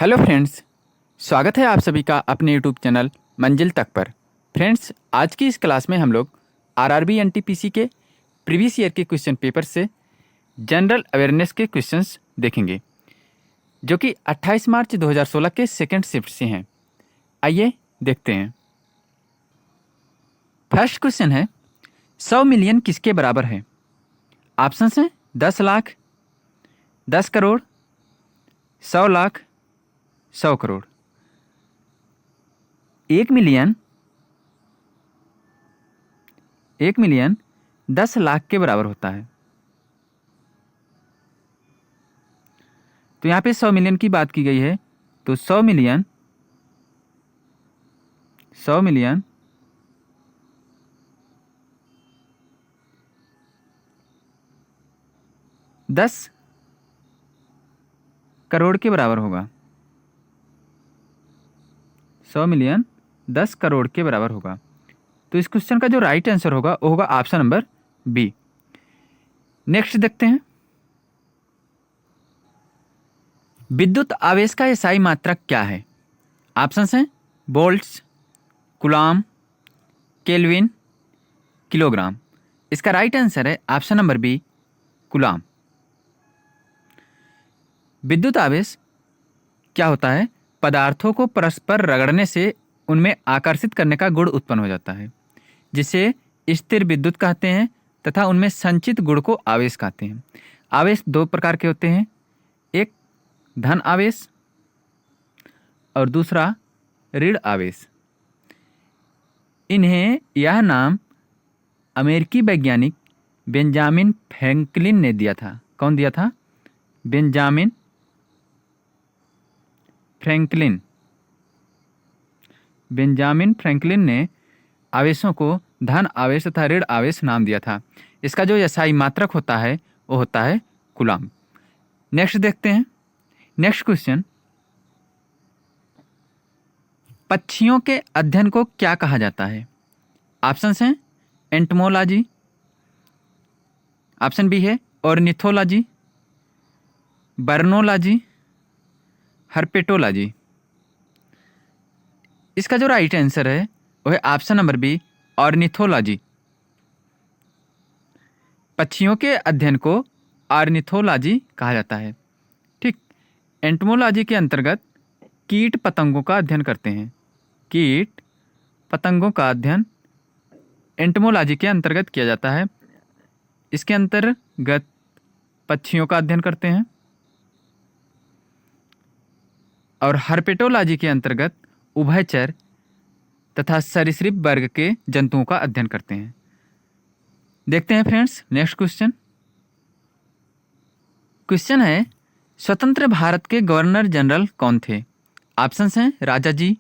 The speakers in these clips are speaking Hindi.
हेलो फ्रेंड्स, स्वागत है आप सभी का अपने यूट्यूब चैनल मंजिल तक पर। फ्रेंड्स, आज की इस क्लास में हम लोग आरआरबी एनटीपीसी के प्रीवियस ईयर के क्वेश्चन पेपर से जनरल अवेयरनेस के क्वेश्चंस देखेंगे, जो कि 28 मार्च 2016 के सेकंड शिफ्ट से हैं। आइए देखते हैं। फर्स्ट क्वेश्चन है, 100 मिलियन किसके बराबर है? ऑप्शंस हैं 10 लाख, 10 करोड़, 100 लाख, 100 करोड़। 1 मिलियन 10 लाख के बराबर होता है। तो यहाँ पे 100 मिलियन की बात की गई है, तो 100 मिलियन 10 करोड़ के बराबर होगा। 100 मिलियन 10 करोड़ के बराबर होगा। तो इस क्वेश्चन का जो राइट आंसर होगा वो होगा ऑप्शन नंबर बी। नेक्स्ट देखते हैं। विद्युत आवेश का एसआई मात्रक क्या है? ऑप्शंस हैं वोल्ट्स, कूलॉम, केल्विन, किलोग्राम। इसका राइट आंसर है ऑप्शन नंबर बी, कूलॉम। विद्युत आवेश क्या होता है? पदार्थों को परस्पर रगड़ने से उनमें आकर्षित करने का गुण उत्पन्न हो जाता है, जिसे स्थिर विद्युत कहते हैं तथा उनमें संचित गुण को आवेश कहते हैं। आवेश दो प्रकार के होते हैं, एक धन आवेश और दूसरा ऋण आवेश। इन्हें यह नाम अमेरिकी वैज्ञानिक बेंजामिन फ्रैंकलिन ने दिया था। कौन दिया था? बेंजामिन फ्रैंकलिन ने आवेशों को धन आवेश तथा ऋण आवेश नाम दिया था। इसका जो एसआई मात्रक होता है वो होता है कूलॉम। नेक्स्ट देखते हैं। नेक्स्ट क्वेश्चन, पक्षियों के अध्ययन को क्या कहा जाता है? ऑप्शंस हैं एंटमोलॉजी, ऑप्शन बी है ऑर्निथोलॉजी, बर्नोलॉजी, हर्पेटोलॉजी। इसका जो राइट आंसर है वो है ऑप्शन नंबर बी, ऑर्निथोलॉजी। पक्षियों के अध्ययन को ऑर्निथोलॉजी कहा जाता है। ठीक। एंटमोलॉजी के अंतर्गत कीट पतंगों का अध्ययन करते हैं। कीट पतंगों का अध्ययन एंटमोलॉजी के अंतर्गत किया जाता है। इसके अंतर्गत पक्षियों का अध्ययन करते हैं। और हर्पेटोलॉजी के अंतर्गत उभयचर तथा सरीसृप वर्ग के जंतुओं का अध्ययन करते हैं। देखते हैं फ्रेंड्स नेक्स्ट क्वेश्चन। क्वेश्चन है, स्वतंत्र भारत के गवर्नर जनरल कौन थे? ऑप्शंस हैं Raja ji,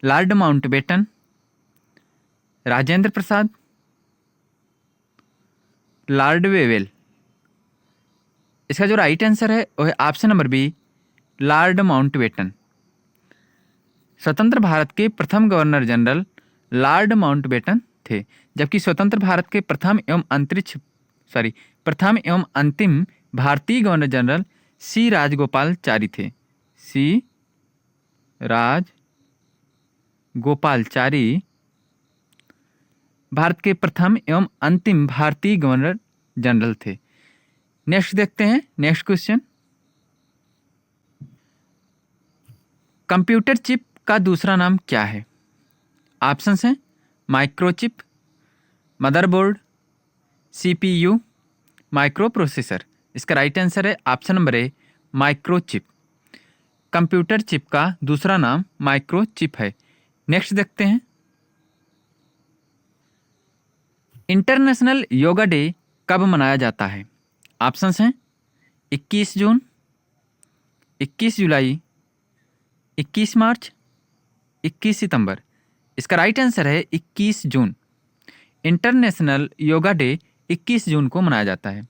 Lord Mountbatten, Rajendra Prasad, Lord Wavell. इसका जो राइट आंसर है वो है option number B, Lord Mountbatten. स्वतंत्र भारत के प्रथम गवर्नर जनरल लॉर्ड माउंटबेटन थे, जबकि स्वतंत्र भारत के प्रथम एवं अंतिम भारतीय गवर्नर जनरल सी राजगोपालचारी थे। सी राजगोपालचारी भारत के प्रथम एवं अंतिम भारतीय गवर्नर जनरल थे। नेक्स्ट देखते हैं। नेक्स्ट क्वेश्चन, कंप्यूटर चिप का दूसरा नाम क्या है? ऑप्शंस हैं microchip, motherboard, CPU, micro processor. इसका राइट आंसर है ऑप्शन नंबर ए, माइक्रोचिप। कंप्यूटर चिप का दूसरा नाम माइक्रोचिप है। नेक्स्ट देखते हैं। इंटरनेशनल योगा डे कब मनाया जाता है? ऑप्शंस हैं 21 जून, 21 जुलाई, 21 मार्च, 21 सितंबर। इसका राइट आंसर है 21 जून। इंटरनेशनल योगा डे 21 जून को मनाया जाता है।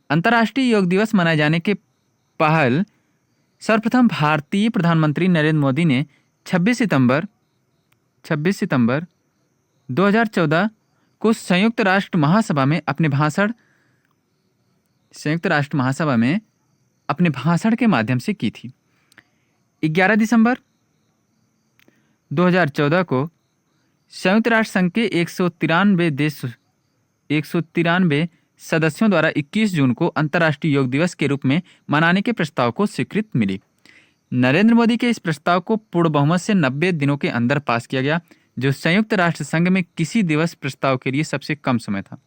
अंतर्राष्ट्रीय योग दिवस मनाए जाने के पहल सर्वप्रथम भारतीय प्रधानमंत्री नरेंद्र मोदी ने 26 सितंबर 2014 को संयुक्त राष्ट्र महासभा में अपने भाषण के माध्यम से की थी। 11 दिसंबर 2014 को संयुक्त राष्ट्र संघ के 193 सदस्यों द्वारा 21 जून को अंतर्राष्ट्रीय योग दिवस के रूप में मनाने के प्रस्ताव को स्वीकृति मिली। नरेंद्र मोदी के इस प्रस्ताव को पूर्ण बहुमत से 90 दिनों के अंदर पास किया गया, जो संयुक्त राष्ट्र संघ में किसी दिवस प्रस्ताव के लिए सबसे कम समय था।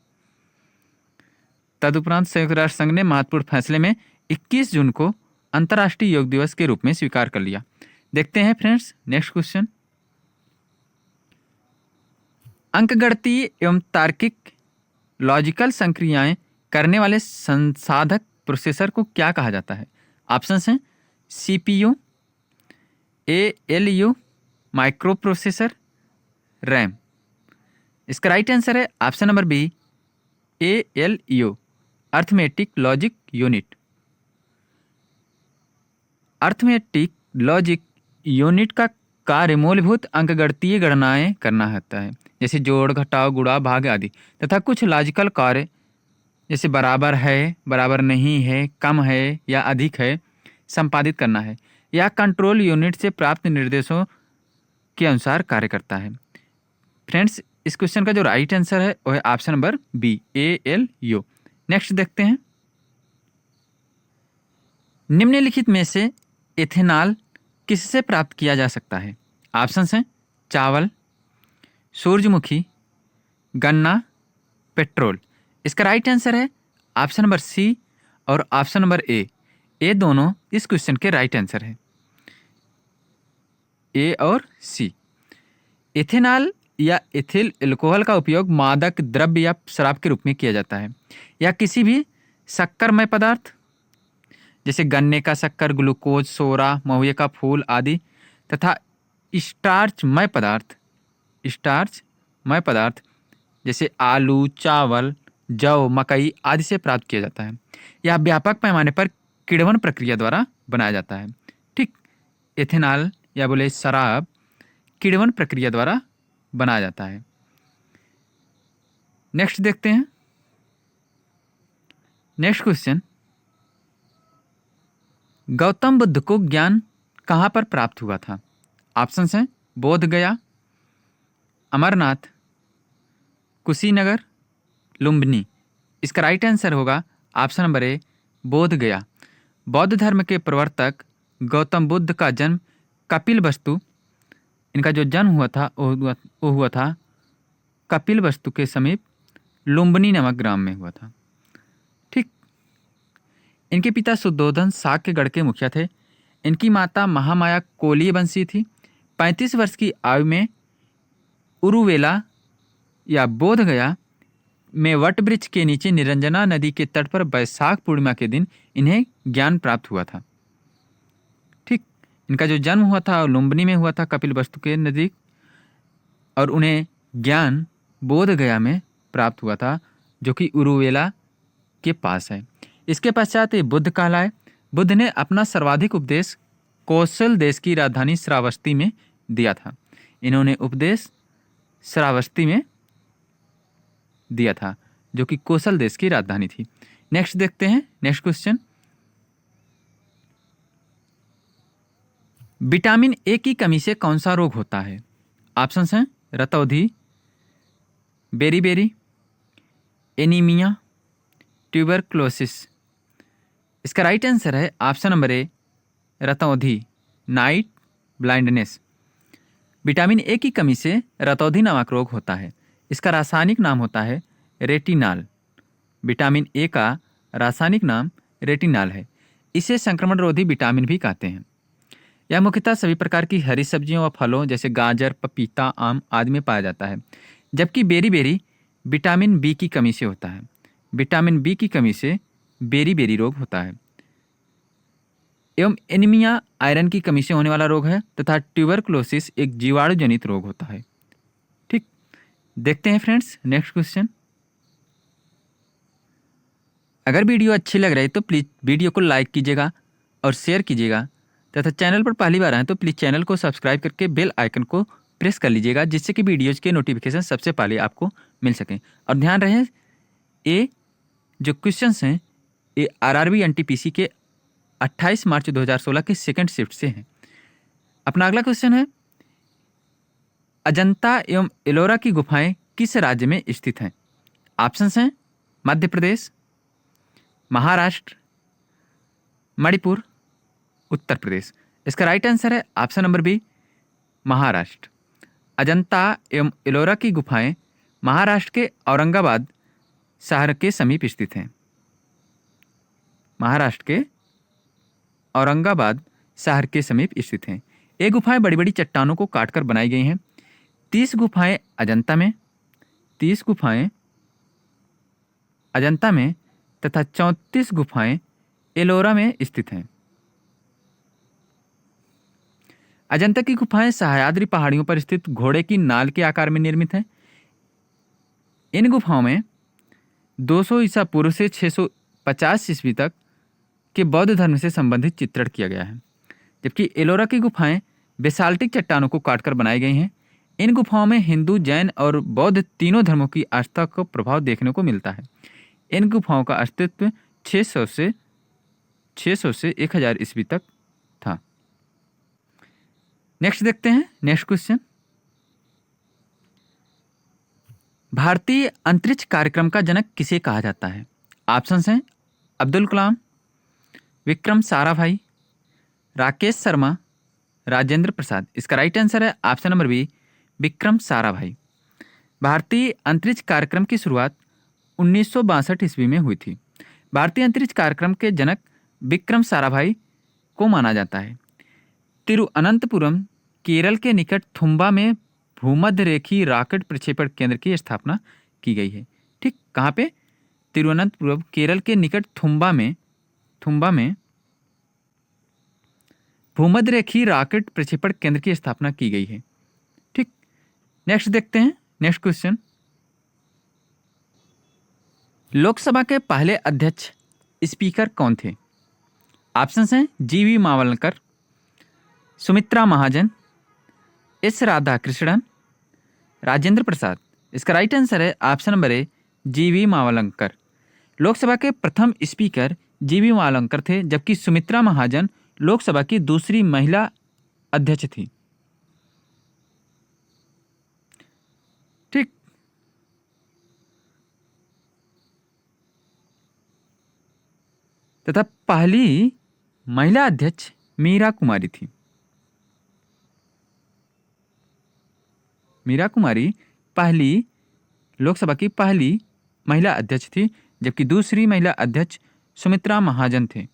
तदुपरांत संयुक्त राष्ट्र संघ ने महत्वपूर्ण फैसले में 21 जून को अंतर्राष्ट्रीय योग दिवस के रूप में स्वीकार कर लिया। देखते हैं फ्रेंड्स नेक्स्ट क्वेश्चन। अंकगणितीय एवं तार्किक लॉजिकल संक्रियाएं करने वाले संसाधक प्रोसेसर को क्या कहा जाता है? ऑप्शंस हैं CPU, ALU, microprocessor, RAM. इसका राइट आंसर है option number B, ALU, arithmetic logic unit. Arithmetic logic unit का कार्य मूलभूत अंकगणितीय गणनाएं करना होता है, जैसे जोड़, घटाव, गुणा, भाग आदि, तथा कुछ लॉजिकल कार्य जैसे बराबर है, बराबर नहीं है, कम है या अधिक है संपादित करना है। यह कंट्रोल यूनिट से प्राप्त निर्देशों के अनुसार कार्य करता है। फ्रेंड्स इस क्वेश्चन का जो राइट आंसर है वो है option number B, ALU. Next देखते हैं। निम्नलिखित में से इथेनॉल किससे प्राप्त किया जा सकता है? ऑप्शंस हैं चावल, सूरजमुखी, गन्ना, पेट्रोल। इसका राइट आंसर है ऑप्शन नंबर सी और ऑप्शन नंबर ए। ये दोनों इस क्वेश्चन के राइट आंसर है, ए और सी। इथेनॉल या इथिल एल्कोहल का उपयोग मादक द्रव्य या शराब के रूप में किया जाता है, या किसी भी शक्करमय पदार्थ जैसे गन्ने का शक्कर, ग्लूकोज, सोरा, महुए का फूल आदि, तथा स्टार्चमय पदार्थ जैसे आलू, चावल, जौ, मकई आदि से प्राप्त किया जाता है। यह व्यापक पैमाने पर किण्वन प्रक्रिया द्वारा बनाया जाता है। ठीक, इथेनॉल या बोले शराब किण्वन प्रक्रिया द्वारा बनाया जाता है। नेक्स्ट देखते हैं। नेक्स्ट क्वेश्चन, गौतम बुद्ध को ज्ञान कहाँ पर प्राप्त हुआ था? ऑप्शंस हैं बोध गया, अमरनाथ, कुशीनगर, लुम्बिनी। इसका राइट आंसर होगा ऑप्शन नंबर ए, बोध गया। बौद्ध धर्म के प्रवर्तक गौतम बुद्ध का जन्म कपिलवस्तु, इनका जो जन्म हुआ था वो हुआ था कपिलवस्तु के समीप लुम्बिनी नामक ग्राम में हुआ था। ठीक, इनके पिता शुद्धोधन शाक्यगढ़ के मुखिया थे। इनकी माता महामाया कोलीय वंशी थी। 35 वर्ष की आयु में उरुवेला या बोध गया में वट वृक्ष के नीचे निरंजना नदी के तट पर वैशाख पूर्णिमा के दिन इन्हें ज्ञान प्राप्त हुआ था। ठीक, इनका जो जन्म हुआ था लुम्बिनी में हुआ था कपिलवस्तु के नज़दीक, और उन्हें ज्ञान बोध गया में प्राप्त हुआ था जो कि उरुवेला के पास है। इसके पश्चात ये बुद्ध कहलाए। बुद्ध ने अपना सर्वाधिक उपदेश कौशल देश की राजधानी श्रावस्ती में दिया था। इन्होंने उपदेश श्रावस्ती में दिया था जो कि कौशल देश की राजधानी थी। नेक्स्ट देखते हैं। नेक्स्ट क्वेश्चन, विटामिन ए की कमी से कौन सा रोग होता है? ऑप्शंस हैं रतौंधी, बेरीबेरी, एनीमिया, ट्यूबरक्लोसिस। इसका राइट आंसर है ऑप्शन नंबर ए, रतौंधी, नाइट ब्लाइंडनेस। विटामिन ए की कमी से रतौंधी नामक रोग होता है। इसका रासायनिक नाम होता है रेटिनॉल। विटामिन ए का रासायनिक नाम रेटिनॉल है। इसे संक्रमण रोधी विटामिन भी कहते हैं। यह मुख्यतः सभी प्रकार की हरी सब्जियों व फलों जैसे गाजर, पपीता, आम आदि में पाया जाता है, जबकि बेरी विटामिन बी की कमी से होता है। विटामिन बी की कमी से बेरी रोग होता है। एवं एनीमिया आयरन की कमी से होने वाला रोग है, तथा ट्यूबरक्लोसिस एक जीवाणु जनित रोग होता है। ठीक, देखते हैं फ्रेंड्स नेक्स्ट क्वेश्चन। अगर वीडियो अच्छी लग रही है तो प्लीज़ वीडियो को लाइक कीजिएगा और शेयर कीजिएगा, तथा चैनल पर पहली बार आए तो प्लीज़ चैनल को सब्सक्राइब करके बेल आइकन को प्रेस कर लीजिएगा, जिससे कि वीडियोज़ के नोटिफिकेशन सबसे पहले आपको मिल सकें। और ध्यान रहे ये जो क्वेश्चंस हैं ये आरआरबी एनटीपीसी के 28 मार्च 2016 के सेकंड शिफ्ट से हैं। अपना अगला क्वेश्चन है, अजंता एवं एलोरा की गुफाएं किस राज्य में स्थित हैं? ऑप्शंस हैं मध्य प्रदेश, महाराष्ट्र, मणिपुर, उत्तर प्रदेश। इसका राइट आंसर है option number B, Maharashtra. Ajanta एवं एलोरा की गुफाएं महाराष्ट्र के औरंगाबाद शहर के समीप स्थित हैं। महाराष्ट्र के औरंगाबाद शहर के समीप स्थित हैं। ये गुफाएं बड़ी बड़ी चट्टानों को काटकर बनाई गई हैं। 30 गुफाएं अजंता में, 30 गुफाएं अजंता में तथा 34 गुफाएं एलोरा में स्थित हैं। अजंता की गुफाएं सह्याद्री पहाड़ियों पर स्थित घोड़े की नाल के आकार में निर्मित हैं। इन गुफाओं में 200 ईसा पूर्व से 650 ईस्वी तक के बौद्ध धर्म से संबंधित चित्रण किया गया है, जबकि एलोरा की गुफाएं बेसाल्टिक चट्टानों को काटकर बनाई गई हैं। इन गुफाओं में हिंदू, जैन और बौद्ध तीनों धर्मों की आस्था का प्रभाव देखने को मिलता है। इन गुफाओं का अस्तित्व 600 से 1000 ईस्वी तक था। नेक्स्ट देखते हैं, नेक्स्ट क्वेश्चन, भारतीय अंतरिक्ष कार्यक्रम का जनक किसे कहा जाता है? ऑप्शंस हैं अब्दुल कलाम, विक्रम साराभाई, राकेश शर्मा, राजेंद्र प्रसाद। इसका राइट आंसर है option number B, Vikram Sarabhai. भारतीय अंतरिक्ष कार्यक्रम की शुरुआत 1962 ईस्वी में हुई थी। भारतीय अंतरिक्ष कार्यक्रम के जनक विक्रम साराभाई को माना जाता है। तिरुअनंतपुरम, केरल के निकट थुम्बा में भूमध्य रेखी रॉकेट प्रक्षेपण केंद्र की स्थापना की गई है। ठीक, कहाँ पे? तिरुअनंतपुरम, केरल के निकट थुम्बा में भूमध्य रेखी रॉकेट प्रक्षेपण केंद्र की स्थापना की गई है। ठीक, नेक्स्ट देखते हैं, नेक्स्ट क्वेश्चन, लोकसभा के पहले अध्यक्ष स्पीकर कौन थे? ऑप्शंस हैं जीवी मावलंकर, सुमित्रा महाजन, एस राधाकृष्णन, राजेंद्र प्रसाद। इसका राइट आंसर है ऑप्शन नंबर ए, जीवी मावलंकर। लोकसभा के प्रथम स्पीकर जीवी मावलंकर थे, जबकि सुमित्रा महाजन लोकसभा की दूसरी महिला अध्यक्ष थी। ठीक, तथा पहली महिला अध्यक्ष मीरा कुमारी थी। मीरा कुमारी पहली लोकसभा की पहली महिला अध्यक्ष थी, जबकि दूसरी महिला अध्यक्ष सुमित्रा महाजन थे।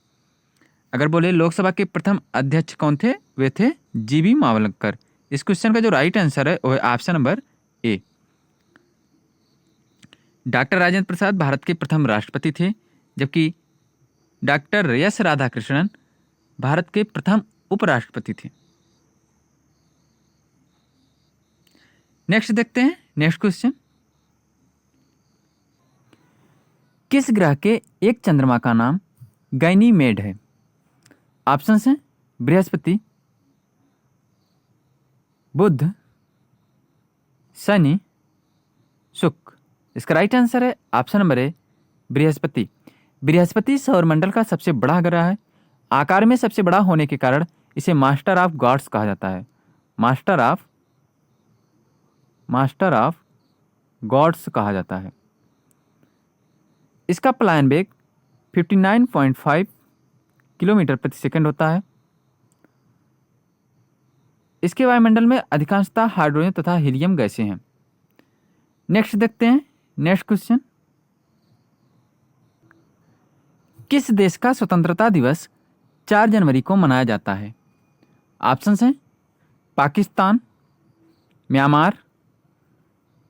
अगर बोले लोकसभा के प्रथम अध्यक्ष कौन थे, वे थे जीवी मावलंकर। इस क्वेश्चन का जो राइट आंसर है वो है option number A. Doctor Rajendra Prasad Bharat के प्रथम राष्ट्रपति थे, जबकि डॉक्टर एस राधाकृष्णन भारत के प्रथम उपराष्ट्रपति थे। नेक्स्ट देखते हैं, नेक्स्ट क्वेश्चन, किस ग्रह के एक चंद्रमा का नाम गैनीमेड है? ऑप्शंस हैं बृहस्पति, बुध, शनि, शुक्र। इसका राइट आंसर है option number A, Brihaspati. Brihaspati सौरमंडल का सबसे बड़ा ग्रह है। आकार में सबसे बड़ा होने के कारण इसे मास्टर ऑफ गॉड्स कहा जाता है। मास्टर ऑफ गॉड्स कहा जाता है। इसका पलायन वेग 59.5 किलोमीटर प्रति सेकंड होता है। इसके वायुमंडल में अधिकांशतः हाइड्रोजन तथा हीलियम गैसें हैं। नेक्स्ट देखते हैं, नेक्स्ट क्वेश्चन, किस देश का स्वतंत्रता दिवस 4 जनवरी को मनाया जाता है? ऑप्शंस हैं पाकिस्तान, म्यांमार,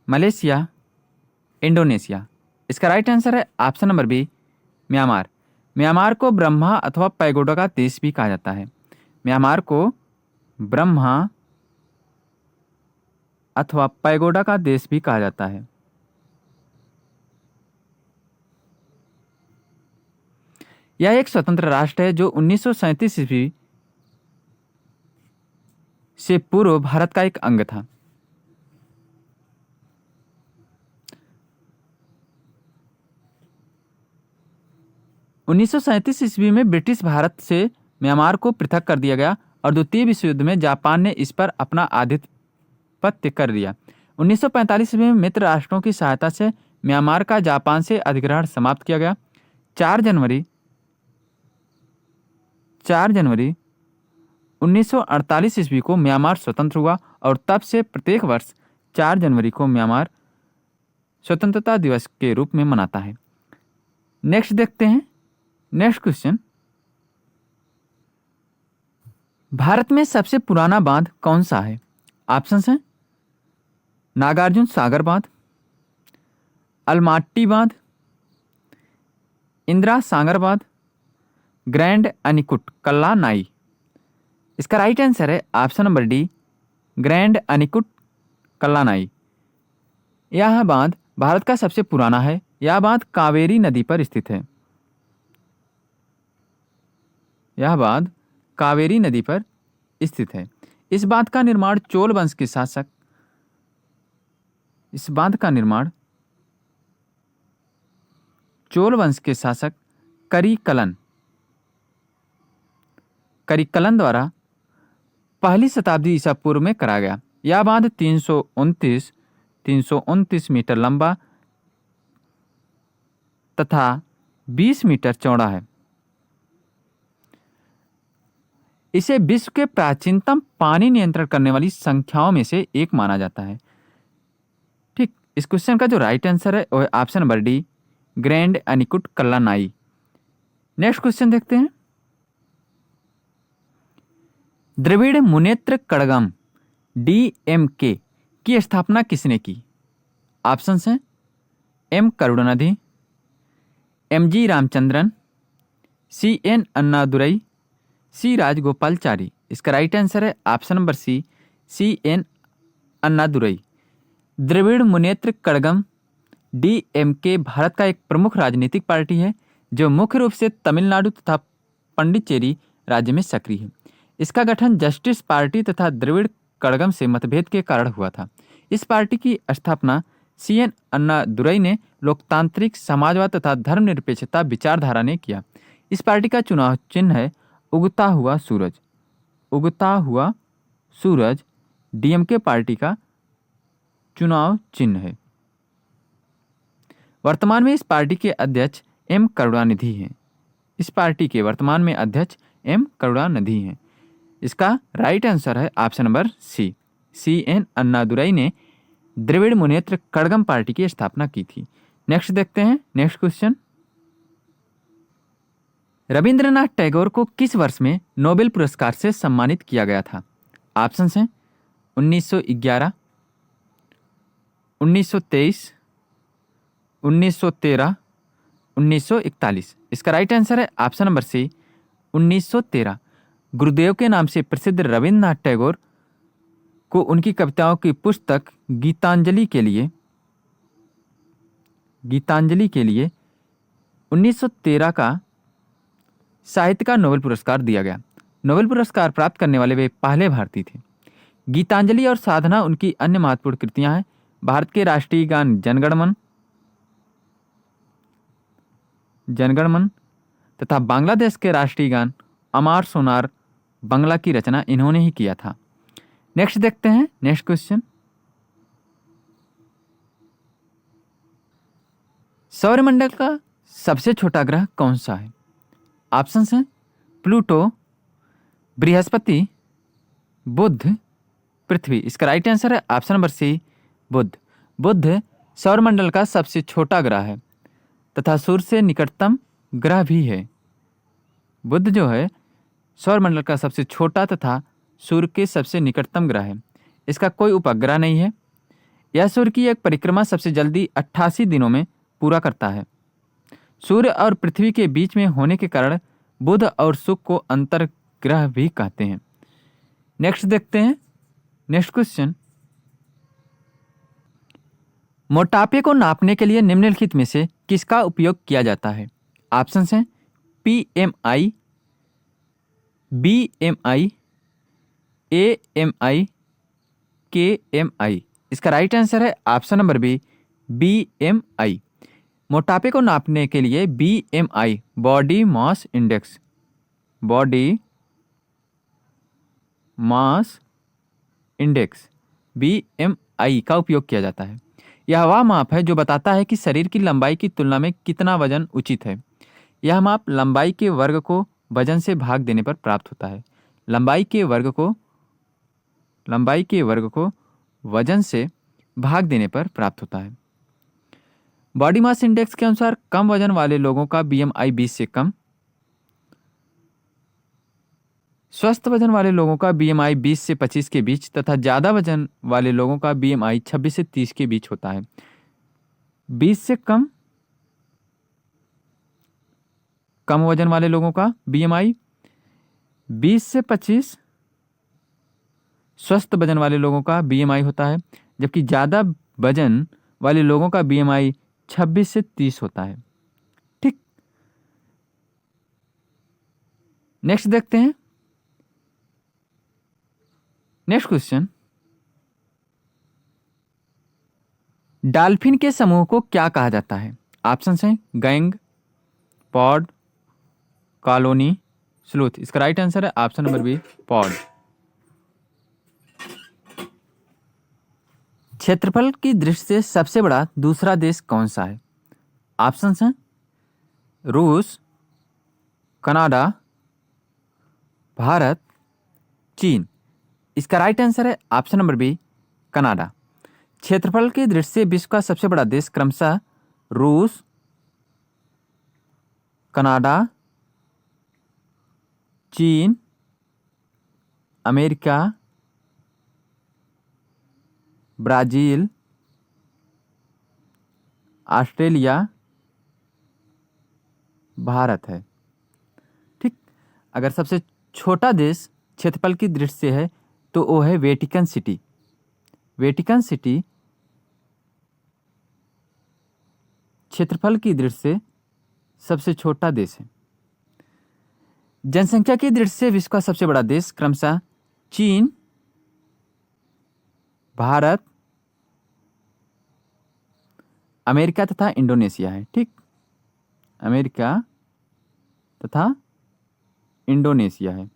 मलेशिया, इंडोनेशिया। इसका राइट आंसर है option number B, Myanmar. Myanmar को ब्रह्मा अथवा पैगोडा का देश भी कहा जाता है। म्यांमार को ब्रह्मा अथवा पैगोडा का देश भी कहा जाता है। यह एक स्वतंत्र राष्ट्र है जो 1937 ईस्वी से पूर्व भारत का एक अंग था। उन्नीस ईस्वी में ब्रिटिश भारत से म्यांमार को पृथक कर दिया गया और द्वितीय विश्व युद्ध में जापान ने इस पर अपना आधिपत्य कर लिया। 1945 में मित्र राष्ट्रों की सहायता से म्यांमार का जापान से अधिग्रहण समाप्त किया गया। 4 जनवरी 1948 ईस्वी को म्यांमार स्वतंत्र हुआ और तब से प्रत्येक वर्ष 4 जनवरी को म्यांमार स्वतंत्रता दिवस के रूप में मनाता है। नेक्स्ट देखते हैं, नेक्स्ट क्वेश्चन, भारत में सबसे पुराना बांध कौन सा है? ऑप्शंस हैं नागार्जुन सागर बांध, अलमाट्टी बांध, इंदिरा सागर बांध, ग्रैंड अनिकुट कल्लानाई। इसका राइट आंसर है option number D, grand anicut Kallanai. यह बांध भारत का सबसे पुराना है। यह बांध कावेरी नदी पर स्थित है। यह बांध कावेरी नदी पर स्थित है। इस बांध का निर्माण चोल वंश के शासक करिकलन द्वारा पहली शताब्दी ईसा पूर्व में करा गया। यह बांध 329 मीटर लंबा तथा 20 मीटर चौड़ा है। इसे विश्व के प्राचीनतम पानी नियंत्रण करने वाली संख्याओं में से एक माना जाता है। ठीक, इस क्वेश्चन का जो राइट आंसर है वो है option number D, grand anicut Kallanai. Next question देखते हैं, द्रविड़ मुनेत्र कड़गम DMK की स्थापना किसने की? ऑप्शंस हैं M Karunanidhi, MG Ramachandran, CN Annadurai, C Rajagopalachari. इसका राइट आंसर है option number C, CN Annadurai. Dravida Munnetra Kazhagam DMK Bharat का एक प्रमुख राजनीतिक पार्टी है जो मुख्य रूप से तमिलनाडु तथा पंडिचेरी राज्य में सक्रिय है। इसका गठन जस्टिस पार्टी तथा द्रविड़ कड़गम से मतभेद के कारण हुआ था। इस पार्टी की स्थापना CN अन्नादुरई ने लोकतांत्रिक, समाजवाद तथा धर्मनिरपेक्षता विचारधारा ने किया। इस पार्टी का चुनाव चिन्ह है उगता हुआ सूरज DMK पार्टी का चुनाव चिन्ह है। वर्तमान में इस पार्टी के अध्यक्ष M करुणानिधि हैं। इस पार्टी के वर्तमान में अध्यक्ष M करुणानिधि हैं। इसका राइट आंसर है option number C, CN Annadurai ने द्रविड़ मुनेत्र कड़गम पार्टी की स्थापना की थी। नेक्स्ट देखते हैं, नेक्स्ट क्वेश्चन, रविंद्रनाथ टैगोर को किस वर्ष में नोबेल पुरस्कार से सम्मानित किया गया था? ऑप्शंस हैं 1911, 1923, 1913, 1941। इसका राइट आंसर है ऑप्शन नंबर सी, 1913। गुरुदेव के नाम से प्रसिद्ध रविंद्रनाथ टैगोर को उनकी कविताओं की पुस्तक गीतांजलि के लिए 1913 का साहित्य का नोबेल पुरस्कार दिया गया। नोबेल पुरस्कार प्राप्त करने वाले वे पहले भारतीय थे। गीतांजलि और साधना उनकी अन्य महत्वपूर्ण कृतियां हैं। भारत के राष्ट्रीय गान जनगण मन तथा बांग्लादेश के राष्ट्रीय गान अमार सोनार बांग्ला की रचना इन्होंने ही किया था। नेक्स्ट देखते हैं, नेक्स्ट क्वेश्चन, सौरमंडल का सबसे छोटा ग्रह कौन सा है? ऑप्शंस हैं प्लूटो, बृहस्पति, बुध, पृथ्वी। इसका राइट आंसर है ऑप्शन नंबर सी, बुध। बुध सौरमंडल का सबसे छोटा ग्रह है तथा सूर्य से निकटतम ग्रह भी है। बुध जो है सौरमंडल का सबसे छोटा तथा सूर्य के सबसे निकटतम ग्रह है। इसका कोई उपग्रह नहीं है। यह सूर्य की एक परिक्रमा सबसे जल्दी 88 दिनों में पूरा करता है। सूर्य और पृथ्वी के बीच में होने के कारण बुध और शुक्र को अंतर्ग्रह भी कहते हैं। नेक्स्ट देखते हैं, नेक्स्ट क्वेश्चन, मोटापे को नापने के लिए निम्नलिखित में से किसका उपयोग किया जाता है? ऑप्शंस हैं PMI, BMI, AMI, KMI। इसका राइट आंसर है ऑप्शन नंबर बी, BMI। मोटापे को नापने के लिए BMI body mass index mass index BMI का उपयोग किया जाता है। यह वह माप है जो बताता है कि शरीर की लंबाई की तुलना में कितना वजन उचित है। यह माप लंबाई के वर्ग को वजन से भाग देने पर प्राप्त होता है। लंबाई के वर्ग को वजन से भाग देने पर प्राप्त होता है। बॉडी मास इंडेक्स के अनुसार कम वजन वाले लोगों का BMI 20 से कम, स्वस्थ वजन वाले लोगों का BMI 20 से 25 के बीच तथा ज्यादा वजन वाले लोगों का BMI 26 से 30 के बीच होता है। 20 से कम वजन वाले लोगों का BMI, 20 से 25 स्वस्थ वजन वाले लोगों का BMI होता है, जबकि ज्यादा वजन वाले लोगों का BMI 26 से 30 होता है। ठीक, नेक्स्ट देखते हैं। नेक्स्ट क्वेश्चन, डॉल्फिन के समूह को क्या कहा जाता है? ऑप्शंस हैं गैंग, पॉड, कॉलोनी, स्लूथ। इसका राइट आंसर है ऑप्शन नंबर बी, पॉड। क्षेत्रफल की दृष्टि से सबसे बड़ा दूसरा देश कौन सा है? ऑप्शंस हैं रूस, कनाडा, भारत, चीन। इसका राइट आंसर है ऑप्शन नंबर बी, कनाडा। क्षेत्रफल की दृष्टि से विश्व का सबसे बड़ा देश क्रमशः रूस, कनाडा, चीन, अमेरिका, ब्राजील, ऑस्ट्रेलिया, भारत है। ठीक, अगर सबसे छोटा देश क्षेत्रफल की दृष्टि से है तो वो है वेटिकन सिटी। वेटिकन सिटी क्षेत्रफल की दृष्टि से सबसे छोटा देश है। जनसंख्या की दृष्टि से विश्व का सबसे बड़ा देश क्रमशः चीन, भारत, अमेरिका तथा इंडोनेशिया है। ठीक, अमेरिका तथा इंडोनेशिया है।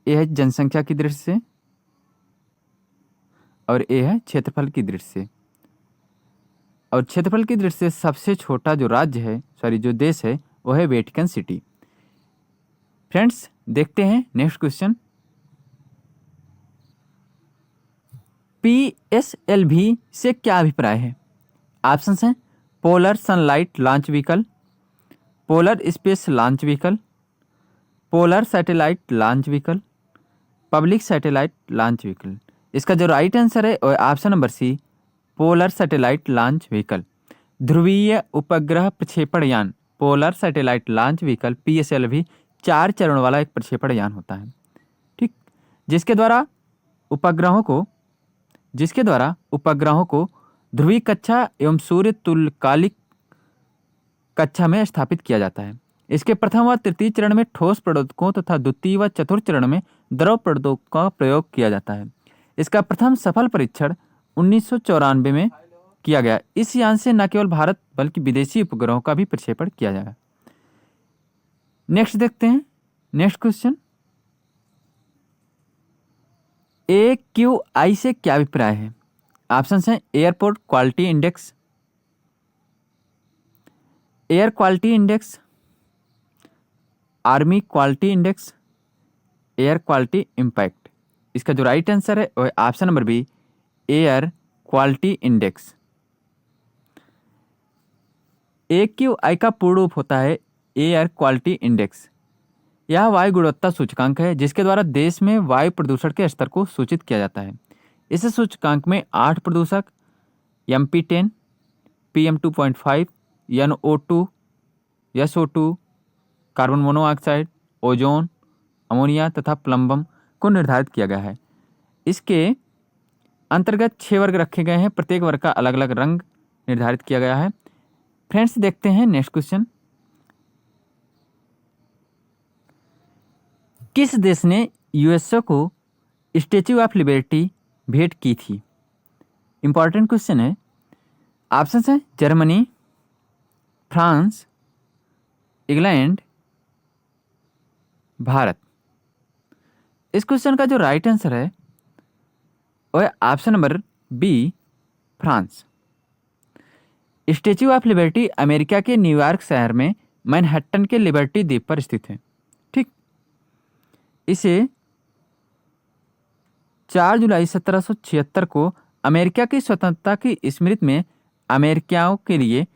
यह है जनसंख्या की दृष्टि से और यह है क्षेत्रफल की दृष्टि से। और क्षेत्रफल की दृष्टि से सबसे छोटा जो राज्य है, जो देश है, वो है वेटिकन सिटी। फ्रेंड्स, देखते हैं नेक्स्ट क्वेश्चन। PSLV से क्या अभिप्राय है? ऑप्शंस हैं polar sunlight launch vehicle, polar space launch vehicle, polar satellite launch vehicle, public satellite launch vehicle. इसका जो राइट आंसर है वो option number C, polar satellite launch vehicle. ध्रुवीय उपग्रह प्रक्षेपण यान polar satellite launch vehicle PSLV 4 चरणों वाला एक प्रक्षेपण यान होता है। ठीक, जिसके द्वारा उपग्रहों को ध्रुवीय कक्षा एवं सूर्य तुल्यकालिक कक्षा में स्थापित किया जाता है। इसके प्रथम व तृतीय चरण में ठोस प्रदोदकों तथा द्वितीय व चतुर्थ चरण में द्रव प्रदोदकों का प्रयोग किया जाता है। इसका प्रथम सफल परीक्षण 1994 में किया गया। इस यान से न केवल भारत बल्कि विदेशी उपग्रहों का भी प्रक्षेपण किया जाएगा। नेक्स्ट देखते हैं नेक्स्ट क्वेश्चन। AQI से क्या अभिप्राय है? ऑप्शंस हैं airport quality index, air quality index, army quality index, air quality impact. इसका जो राइट आंसर है वो option number B, air quality index. AQI का पूर्ण रूप होता है एयर क्वालिटी इंडेक्स। यह वायु गुणवत्ता सूचकांक है जिसके द्वारा देश में वायु प्रदूषण के स्तर को सूचित किया जाता है। इस सूचकांक में 8 प्रदूषक MP10, PM2.5, NO2, SO2, carbon monoxide, ozone, ammonia तथा प्लम्बम को निर्धारित किया गया है। इसके अंतर्गत 6 वर्ग रखे गए हैं, प्रत्येक वर्ग का अलग अलग रंग निर्धारित किया गया है। फ्रेंड्स, देखते हैं नेक्स्ट क्वेश्चन। किस देश ने USA को स्टैच्यू ऑफ लिबर्टी भेंट की थी? इंपॉर्टेंट क्वेश्चन है। ऑप्शंस हैं जर्मनी, फ्रांस, इंग्लैंड, भारत। इस क्वेश्चन का जो राइट आंसर है वो है option number B, France. Statue of liberty America के न्यूयॉर्क शहर में मैनहट्टन के लिबर्टी द्वीप पर स्थित है। ठीक, इसे 4 जुलाई 1776 को अमेरिका की स्वतंत्रता की स्मृति में अमेरिकियों के लिए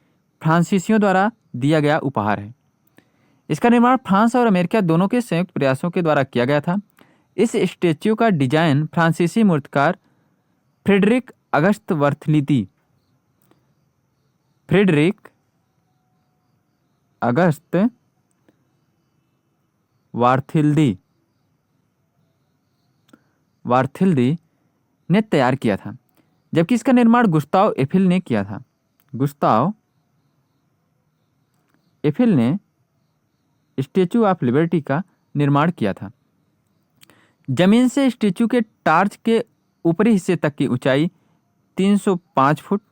फ्रांसीसियों द्वारा दिया गया उपहार है। इसका निर्माण फ्रांस और अमेरिका दोनों के संयुक्त प्रयासों के द्वारा किया गया था। इस स्टेच्यू का डिजाइन फ्रांसीसी मूर्तिकार फ्रेडरिक अगस्त वर्थलीदी वार्थिल्दी ने तैयार किया था, जबकि इसका निर्माण गुस्ताव एफिल ने किया था। गुस्ताव एफिल ने स्टेच्यू ऑफ लिबर्टी का निर्माण किया था। जमीन से स्टेच्यू के टार्च के ऊपरी हिस्से तक की ऊंचाई 305 फुट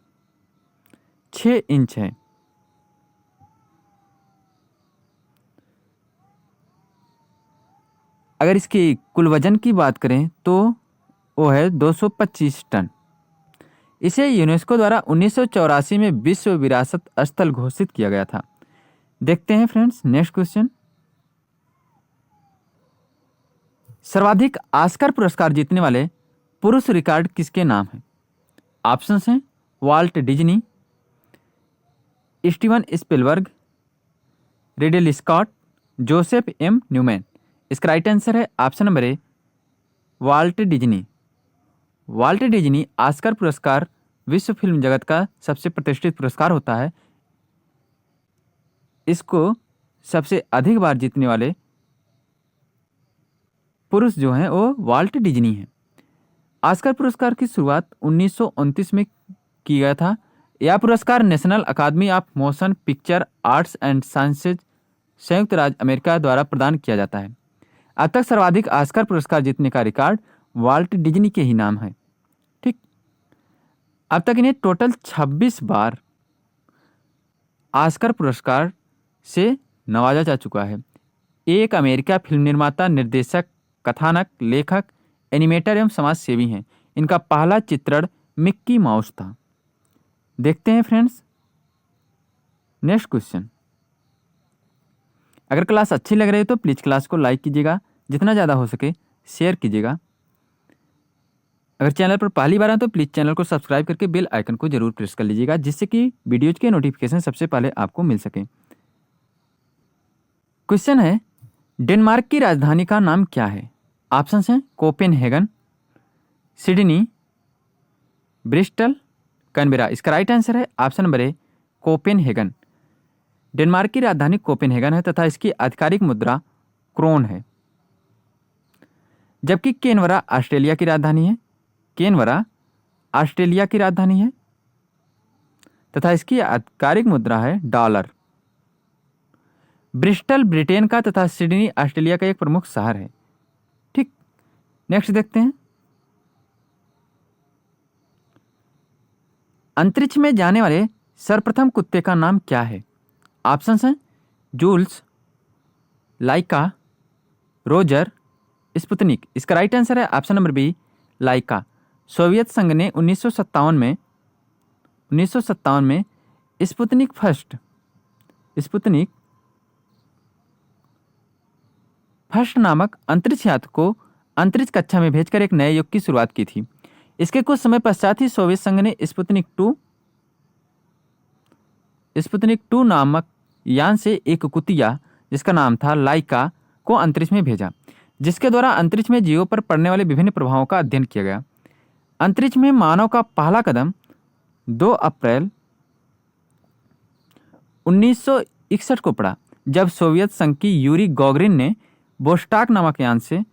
6 इंच है। अगर इसकी कुल वजन की बात करें तो वो है 225 टन। इसे यूनेस्को द्वारा 1984 में विश्व विरासत स्थल घोषित किया गया था। देखते हैं फ्रेंड्स नेक्स्ट क्वेश्चन। सर्वाधिक ऑस्कर पुरस्कार जीतने वाले पुरुष रिकॉर्ड किसके नाम है? ऑप्शंस हैं Walt Disney, Steven Spielberg, Ridley Scott, Joseph M Newman. इसका राइट आंसर है option number A, Walt Disney. Walt Disney Oscar पुरस्कार विश्व फिल्म जगत का सबसे प्रतिष्ठित पुरस्कार होता है। इसको सबसे अधिक बार जीतने वाले पुरुष जो हैं वो वाल्ट डिज्नी हैं। ऑस्कर पुरस्कार की शुरुआत 1929 में की गया था। यह पुरस्कार national academy of motion picture arts and sciences संयुक्त राज्य अमेरिका द्वारा प्रदान किया जाता है। अब तक सर्वाधिक ऑस्कर पुरस्कार जीतने का रिकॉर्ड वाल्ट डिज्नी के ही नाम है। ठीक, अब तक इन्हें टोटल 26 बार ऑस्कर पुरस्कार से नवाजा जा चुका है। एक अमेरिका फिल्म निर्माता, निर्देशक, कथानक, लेखक, एनिमेटर एवं समाज सेवी हैं। इनका पहला चित्रण मिक्की माउस था। देखते हैं फ्रेंड्स नेक्स्ट क्वेश्चन। अगर क्लास अच्छी लग रही है तो प्लीज़ क्लास को लाइक कीजिएगा, जितना ज़्यादा हो सके शेयर कीजिएगा। अगर चैनल पर पहली बार आए तो प्लीज़ चैनल को सब्सक्राइब करके बेल आइकन को जरूर प्रेस कर लीजिएगा, जिससे कि वीडियोज के नोटिफिकेशन सबसे पहले आपको मिल सके। क्वेश्चन है, डेनमार्क की राजधानी का नाम क्या है? ऑप्शंस हैं कोपेनहेगन, सिडनी, ब्रिस्टल, कैनबेरा। इसका राइट आंसर है ऑप्शन नंबर ए, कोपेनहेगन। डेनमार्क की राजधानी कोपेनहेगन है तथा इसकी आधिकारिक मुद्रा क्रोन है। जबकि कैनबरा ऑस्ट्रेलिया की राजधानी है। कैनबरा ऑस्ट्रेलिया की राजधानी है तथा इसकी आधिकारिक मुद्रा है डॉलर। ब्रिस्टल ब्रिटेन का तथा सिडनी ऑस्ट्रेलिया का एक प्रमुख शहर है। ठीक, नेक्स्ट देखते हैं। अंतरिक्ष में जाने वाले सर्वप्रथम कुत्ते का नाम क्या है? ऑप्शंस हैं जूल्स, लाइका, रोजर, स्पुतनिक। इसका राइट आंसर है ऑप्शन नंबर बी, लाइका। सोवियत संघ ने 1957 में स्पुतनिक फर्स्ट नामक अंतरिक्ष यात्री को अंतरिक्ष कक्षा में भेजकर एक नए युग की शुरुआत की थी। इसके कुछ समय पश्चात ही सोवियत संघ ने स्पुतनिक 2 नामक यान से एक कुतिया जिसका नाम था लाइका को अंतरिक्ष में भेजा, जिसके द्वारा अंतरिक्ष में जीवों पर पड़ने वाले विभिन्न प्रभावों का अध्ययन किया गया। अंतरिक्ष में मानव का पहला कदम 2 अप्रैल 1961 को पड़ा, जब सोवियत संघ की यूरी गॉगरिन ने वोस्टॉक नामक यान से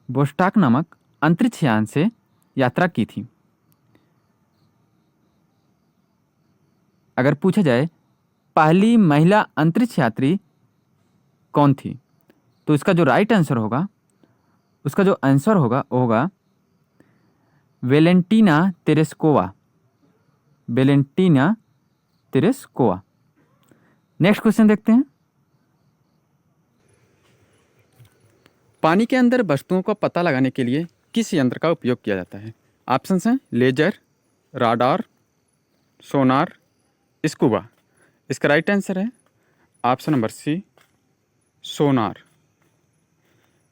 वोस्टॉक नामक अंतरिक्ष यान से यात्रा की थी। अगर पूछा जाए पहली महिला अंतरिक्ष यात्री कौन थी, तो इसका जो राइट आंसर होगा, उसका जो आंसर होगा वो होगा Valentina Tereshkova, Valentina Tereshkova. Next question देखते हैं। पानी के अंदर वस्तुओं का पता लगाने के लिए किस यंत्र का उपयोग किया जाता है? ऑप्शंस हैं लेजर, राडार, सोनार, स्कूबा। इसका राइट आंसर है ऑप्शन नंबर सी, सोनार।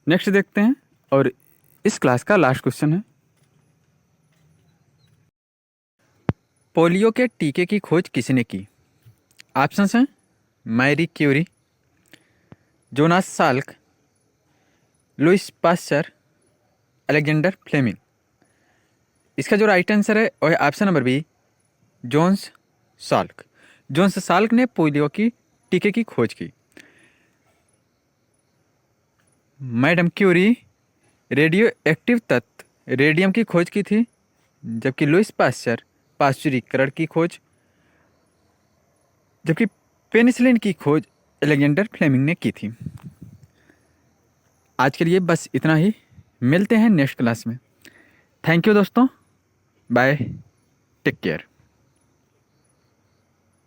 नेक्स्ट देखते हैं और इस क्लास का लास्ट क्वेश्चन है। पोलियो के टीके की खोज किसने की? ऑप्शंस हैं Marie Curie, Jonas Salk, Louis Pasteur, Alexander Fleming. इसका जो राइट आंसर है वह है option number B, Jones Salk. Jones Salk ने पोलियो की टीके की खोज की। मैडम क्यूरी रेडियो एक्टिव तत्व रेडियम की खोज की थी, जबकि लुइस पास्चर पाश्चुरीकरण की खोज, जबकि पेनिसिलिन की खोज अलेक्जेंडर फ्लेमिंग ने की थी। आज के लिए बस इतना ही, मिलते हैं नेक्स्ट क्लास में। थैंक यू दोस्तों, बाय, टेक केयर।